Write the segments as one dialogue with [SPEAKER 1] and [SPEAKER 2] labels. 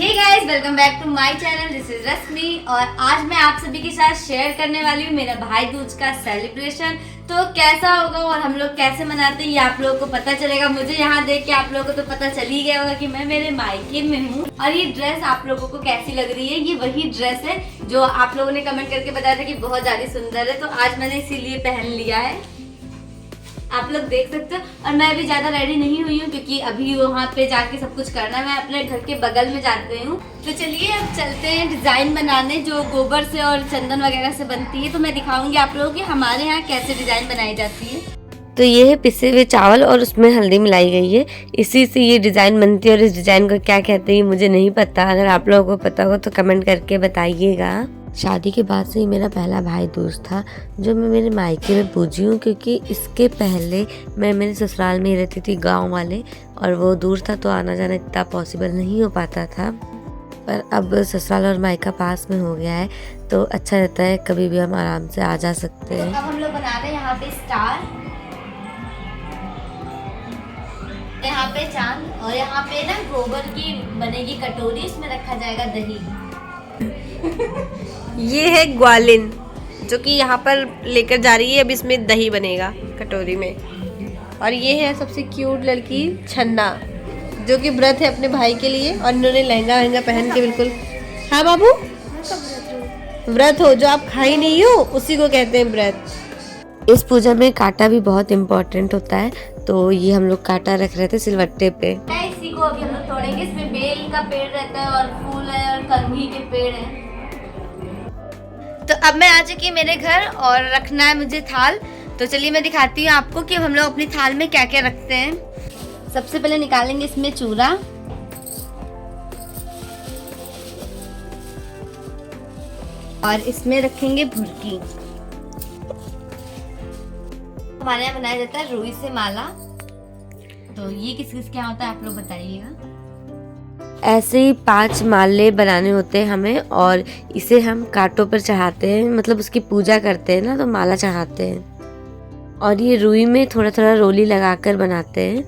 [SPEAKER 1] Hey guys, welcome back to my channel. This is Rashmi और आज मैं आप सभी के साथ शेयर करने वाली हूँ मेरा भाई दूज का सेलिब्रेशन। तो कैसा होगा और हम लोग कैसे मनाते हैं ये आप लोगों को पता चलेगा। मुझे यहाँ देख के आप लोगों को तो पता चल ही गया होगा कि मैं मेरे मायके में हूँ। और ये ड्रेस आप लोगों को कैसी लग रही है, ये वही ड्रेस है जो आप लोगों ने कमेंट करके बताया था कि बहुत ज्यादा सुंदर है। तो आज मैंने इसीलिए पहन लिया है, आप लोग देख सकते हो। और मैं भी ज्यादा रेडी नहीं हुई हूँ क्योंकि अभी वहाँ पे जाके सब कुछ करना है। मैं अपने घर के बगल में जाती हूँ। तो चलिए अब चलते हैं डिजाइन बनाने जो गोबर से और चंदन वगैरह से बनती है। तो मैं दिखाऊंगी आप लोगों की हमारे यहाँ कैसे डिजाइन बनाई जाती है।
[SPEAKER 2] तो ये है पिसे हुए चावल और उसमें हल्दी मिलाई गई है, इसी से ये डिज़ाइन बनती है। और इस डिज़ाइन को क्या कहते हैं मुझे नहीं पता, अगर आप लोगों को पता हो तो कमेंट करके बताइएगा। शादी के बाद से ही मेरा पहला भाई दूज था जो मैं मेरे मायके में पूजी हूँ, क्योंकि इसके पहले मैं मेरे ससुराल में ही रहती थी गांव वाले, और वो दूर था तो आना जाना इतना पॉसिबल नहीं हो पाता था। पर अब ससुराल और मायका पास में हो गया है तो अच्छा रहता है, कभी भी हम आराम से आ जा सकते हैं।
[SPEAKER 1] तो अब हम लोग बना रहे हैं यहाँ पे स्टार, यहाँ पे चांद, और यहाँ पे ना गोबर की बनेगी कटोरी, इसमें रखा जाएगा दही।
[SPEAKER 3] ये है ग्वालिन जो कि यहाँ पर लेकर जा रही है। अब इसमें दही बनेगा कटोरी में। और ये है सबसे क्यूट लड़की छन्ना जो कि व्रत है अपने भाई के लिए, और इन्होंने लहंगा वहंगा पहन के बिल्कुल। हाँ बाबू, व्रत हो जो आप खाई नहीं हो उसी को कहते हैं व्रत।
[SPEAKER 2] इस पूजा में कांटा भी बहुत इम्पोर्टेंट होता है, तो ये हम लोग कांटा रख रहे थे सिलवट्टे पे।
[SPEAKER 1] इसी को अभी हम लोग तोड़ेंगे। इसमें बेल का पेड़ रहता है और फूल है और कंघी के पेड़ है। तो अब मैं आ चुकी मेरे घर और रखना है मुझे थाल। तो चलिए मैं दिखाती हूँ आपको कि हम लोग अपनी थाल में क्या क्या रखते हैं। सबसे पहले निकालेंगे इसमें चूरा, और इसमें रखेंगे भुरकी। हमारे यहाँ बनाया जाता है रुई से माला। तो ये किस किस क्या होता है आप लोग बताइएगा।
[SPEAKER 2] ऐसे ही 5 माले बनाने होते हैं हमें, और इसे हम कांटों पर चढ़ाते हैं, मतलब उसकी पूजा करते हैं ना तो माला चढ़ाते हैं। और ये रुई में थोड़ा थोड़ा रोली लगाकर बनाते हैं।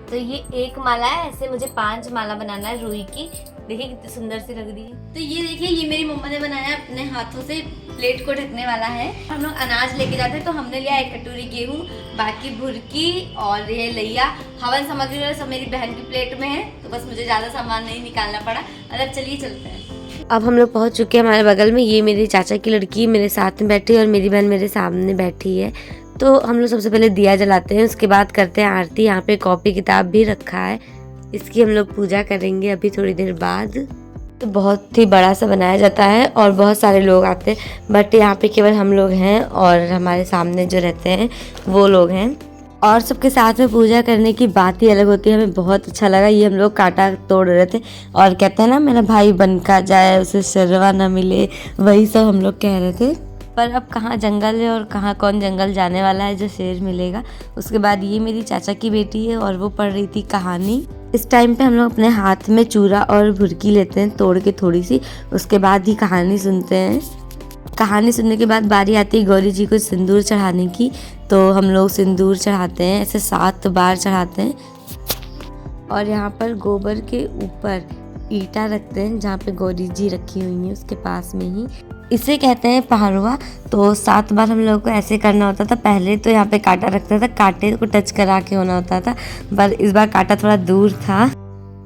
[SPEAKER 1] तो ये एक माला है, ऐसे मुझे 5 माला बनाना है रुई की। देखिए कितनी सुंदर सी लग रही है। तो ये देखिए, ये मेरी मम्मा ने बनाया अपने हाथों से, प्लेट को ढकने वाला है। हम लोग अनाज लेके जाते हैं तो हमने लिया 1 कटोरी गेहूं, बाकी भुरकी और ये लैया। हवन सामग्री और सब मेरी बहन की प्लेट में है, तो बस मुझे ज्यादा सामान नहीं निकालना पड़ा। और अब चलिए चलते हैं।
[SPEAKER 2] अब हम लोग पहुंच चुके हैं हमारे बगल में। ये मेरे चाचा की लड़की मेरे साथ में बैठी है और मेरी बहन मेरे सामने बैठी है। तो हम लोग सबसे पहले दिया जलाते हैं, उसके बाद करते हैं आरती। यहाँ पे कॉपी किताब भी रखा है, इसकी हम लोग पूजा करेंगे अभी थोड़ी देर बाद। तो बहुत ही बड़ा सा बनाया जाता है और बहुत सारे लोग आते हैं, बट यहाँ पे केवल हम लोग हैं और हमारे सामने जो रहते हैं वो लोग हैं। और सबके साथ में पूजा करने की बात ही अलग होती है, हमें बहुत अच्छा लगा। ये हम लोग कांटा तोड़ रहे थे और कहते हैं ना मेरा भाई बनका जाए उसे शर्वा ना मिले, वही सब हम लोग कह रहे थे। पर अब कहाँ जंगल है और कहाँ कौन जंगल जाने वाला है जो शेर मिलेगा। उसके बाद ये मेरी चाचा की बेटी है और वो पढ़ रही थी कहानी। इस टाइम पे हम लोग अपने हाथ में चूरा और भुरकी लेते हैं तोड़ के थोड़ी सी, उसके बाद ही कहानी सुनते हैं। कहानी सुनने के बाद बारी आती है गौरी जी को सिंदूर चढ़ाने की। तो हम लोग सिंदूर चढ़ाते हैं, ऐसे 7 बार चढ़ाते हैं। और यहाँ पर गोबर के ऊपर ईंटा रखते हैं जहाँ पे गौरी जी रखी हुई हैं उसके पास में ही। इसे कहते हैं पहरुआ। तो 7 बार हम लोग को ऐसे करना होता था। पहले तो यहाँ पे कांटा रखता था, कांटे को टच करा के होना होता था, पर इस बार कांटा थोड़ा दूर था।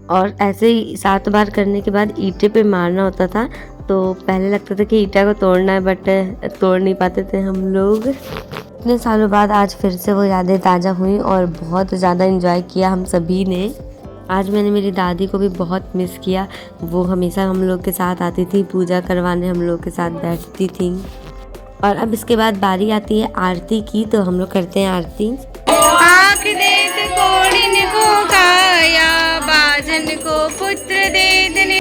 [SPEAKER 2] और ऐसे ही 7 बार करने के बाद ईंटे पे मारना होता था। तो पहले लगता था कि ईंटा को तोड़ना है, बट तोड़ नहीं पाते थे हम लोग। इतने सालों बाद आज फिर से वो यादें ताज़ा हुई और बहुत ज़्यादा एंजॉय किया हम सभी ने। आज मैंने मेरी दादी को भी बहुत मिस किया, वो हमेशा हम लोग के साथ आती थी पूजा करवाने, हम लोग के साथ बैठती थी। और अब इसके बाद बारी आती है आरती की, तो हम लोग करते हैं आरती।
[SPEAKER 3] आँख देख कोड़िन को काया, बाजन को पुत्र दे देने।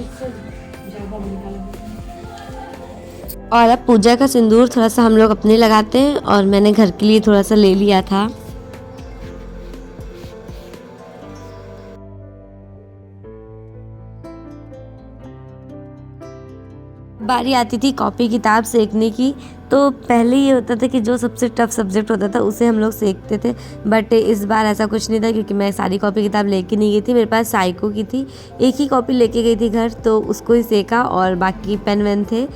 [SPEAKER 2] और अब पूजा का सिंदूर थोड़ा सा हम लोग अपने लगाते हैं, और मैंने घर के लिए थोड़ा सा ले लिया था। बारी आती थी कॉपी किताब सेकने की, तो पहले ये होता था कि जो सबसे टफ सब्जेक्ट होता था उसे हम लोग सेकते थे, बट इस बार ऐसा कुछ नहीं था क्योंकि मैं सारी कॉपी किताब लेके नहीं गई थी। मेरे पास साइको की थी, एक ही कॉपी लेके गई थी घर, तो उसको ही सेका और बाकी पेन वेन थे।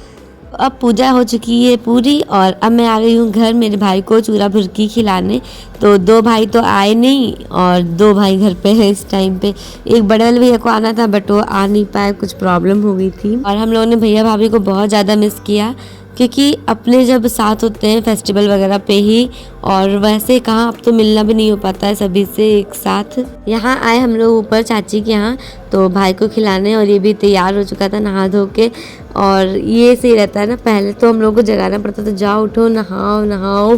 [SPEAKER 2] अब पूजा हो चुकी है पूरी और अब मैं आ गई हूँ घर मेरे भाई को चूरा भुरकी खिलाने। तो 2 भाई तो आए नहीं और 2 भाई घर पे हैं इस टाइम पे। एक बड़े वाले भैया को आना था बट वो आ नहीं पाए, कुछ प्रॉब्लम हो गई थी। और हम लोगों ने भैया भाभी को बहुत ज़्यादा मिस किया क्योंकि अपने जब साथ होते हैं फेस्टिवल वगैरह पे ही, और वैसे कहाँ अब तो मिलना भी नहीं हो पाता है सभी से एक साथ। यहाँ आए हम लोग ऊपर चाची के यहाँ तो भाई को खिलाने, और ये भी तैयार हो चुका था नहा धो के। और ये सही रहता है ना, पहले तो हम लोग को जगाना पड़ता था, जाओ उठो नहाओ नहाओ।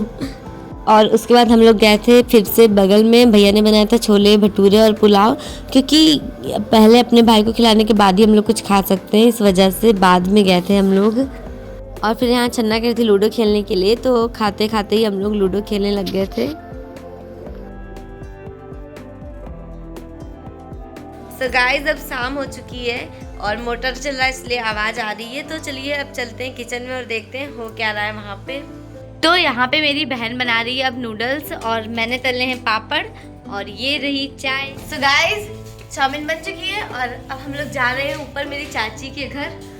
[SPEAKER 2] और उसके बाद हम लोग गए थे फिर से बगल में, भैया ने बनाया था छोले भटूरे और पुलाव, क्योंकि पहले अपने भाई को खिलाने के बाद ही हम लोग कुछ खा सकते हैं, इस वजह से बाद में गए थे हम लोग। और फिर यहाँ छन्ना करी थी लूडो खेलने के लिए, तो खाते खाते ही हम लोग लूडो खेलने लग गए थे।
[SPEAKER 3] सो गाइस अब शाम हो चुकी है और मोटर चल रहा है इसलिए आवाज़ आ रही है। तो चलिए अब चलते हैं किचन में और देखते हैं हो क्या रहा है वहाँ पे।
[SPEAKER 1] तो यहाँ पे मेरी बहन बना रही है अब नूडल्स और मैंने तले हैं पापड़ और ये रही चाय।
[SPEAKER 3] सो गाइस चाउमीन बन चुकी है और अब हम लोग जा रहे हैं ऊपर मेरी चाची के घर।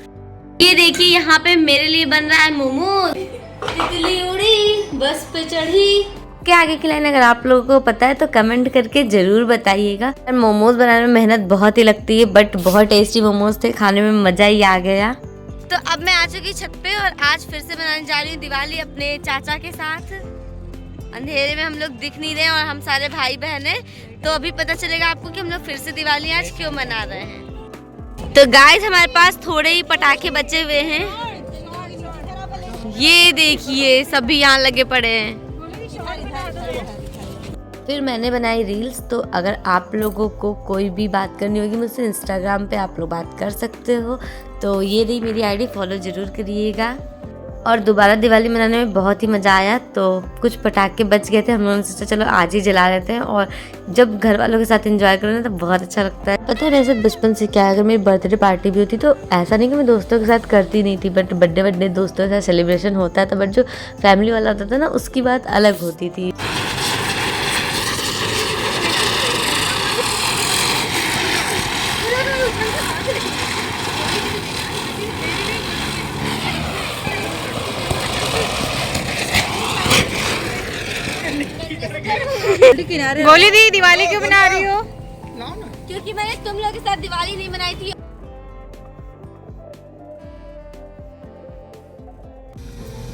[SPEAKER 1] ये देखिए यहाँ पे मेरे लिए बन रहा है मोमोज। तितली उड़ी बस पे चढ़ी।
[SPEAKER 2] के आगे की लाइन अगर आप लोगों को पता है तो कमेंट करके ज़रूर बताइएगा। मोमोज बनाने में मेहनत बहुत ही लगती है बट बहुत टेस्टी मोमोज थे, खाने में मज़ा ही आ गया।
[SPEAKER 3] तो अब मैं आ चुकी छत पे और आज फिर से बनाने जा रही हूँ दिवाली अपने चाचा के साथ। अंधेरे में हम लोग दिख नहीं रहे और हम सारे भाई बहन हैं, तो अभी पता चलेगा आपको कि हम लोग फिर से दिवाली आज क्यों मना रहे हैं। तो गाइस हमारे पास थोड़े ही पटाखे बचे हुए हैं, ये देखिए सभी यहाँ लगे पड़े हैं।
[SPEAKER 2] फिर मैंने बनाई रील्स, तो अगर आप लोगों को कोई भी बात करनी होगी मुझसे इंस्टाग्राम पे आप लोग बात कर सकते हो। तो ये रही मेरी आईडी, फॉलो ज़रूर करिएगा। और दोबारा दिवाली मनाने में बहुत ही मज़ा आया। तो कुछ पटाखे बच गए थे, हम लोगों ने सोचा चलो आज ही जला लेते हैं, और जब घर वालों के साथ एंजॉय करो ना तो बहुत अच्छा लगता है। पता है वैसे बचपन से क्या है, अगर मेरी बर्थडे पार्टी भी होती तो ऐसा नहीं कि मैं दोस्तों के साथ करती नहीं थी, बट बर्थडे दोस्तों के साथ सेलिब्रेशन होता था, बट जो फैमिली वाला होता था ना उसकी बात अलग होती थी।
[SPEAKER 3] बोली दी दिवाली क्यों मना रही हो?
[SPEAKER 1] क्योंकि मैंने तुम लोगों के साथ दिवाली नहीं मनाई थी।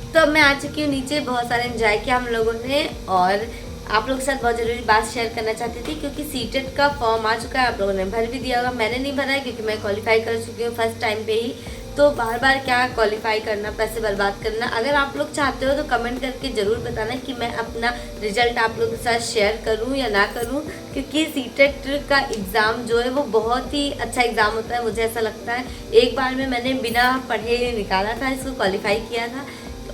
[SPEAKER 2] तो अब मैं आ चुकी हूँ नीचे, बहुत सारे एंजॉय किया हम लोगों ने, और आप लोगों के साथ बहुत ज़रूरी बात शेयर करना चाहती थी क्योंकि सीटेट का फॉर्म आ चुका है। आप लोगों ने भर भी दिया होगा, मैंने नहीं भरा है क्योंकि मैं क्वालिफाई कर चुकी हूँ फर्स्ट टाइम पे ही। तो बार बार क्या क्वालिफाई करना, पैसे बर्बाद करना। अगर आप लोग चाहते हो तो कमेंट करके ज़रूर बताना कि मैं अपना रिजल्ट आप लोगों के साथ शेयर करूं या ना करूं, क्योंकि सीटेट का एग्ज़ाम जो है वो बहुत ही अच्छा एग्ज़ाम होता है, मुझे ऐसा लगता है। एक बार में मैंने बिना पढ़े निकाला था, इसको क्वालिफाई किया था,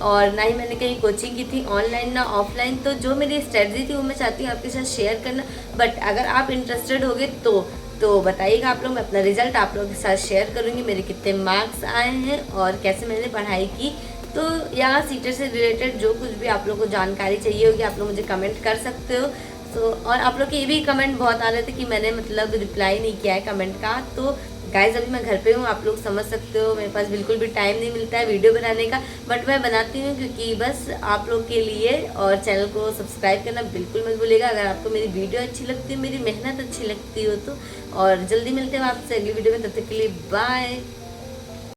[SPEAKER 2] और ना ही मैंने कहीं कोचिंग की थी ऑनलाइन ना ऑफलाइन। तो जो मेरी स्ट्रेटजी थी वो मैं चाहती हूँ आपके साथ शेयर करना। बट अगर आप इंटरेस्टेड होगे तो बताइएगा आप लोग, मैं अपना रिजल्ट आप लोगों के साथ शेयर करूँगी, मेरे कितने मार्क्स आए हैं और कैसे मैंने पढ़ाई की। तो यहाँ सीटेट से रिलेटेड जो कुछ भी आप लोग को जानकारी चाहिए होगी आप लोग मुझे कमेंट कर सकते हो। तो और आप लोग के ये भी कमेंट बहुत आ रहे थे कि मैंने मतलब रिप्लाई नहीं किया है कमेंट का। तो गाइज अभी मैं घर पे हूँ, आप लोग समझ सकते हो, मेरे पास बिल्कुल भी टाइम नहीं मिलता है वीडियो बनाने का, बट मैं बनाती हूँ क्योंकि बस आप लोग के लिए। और चैनल को सब्सक्राइब करना बिल्कुल मत भूलिएगा अगर आपको मेरी वीडियो अच्छी लगती है, मेरी मेहनत अच्छी लगती हो तो। और जल्दी मिलते हैं आपसे अगली वीडियो में, तब तक के लिए बाय।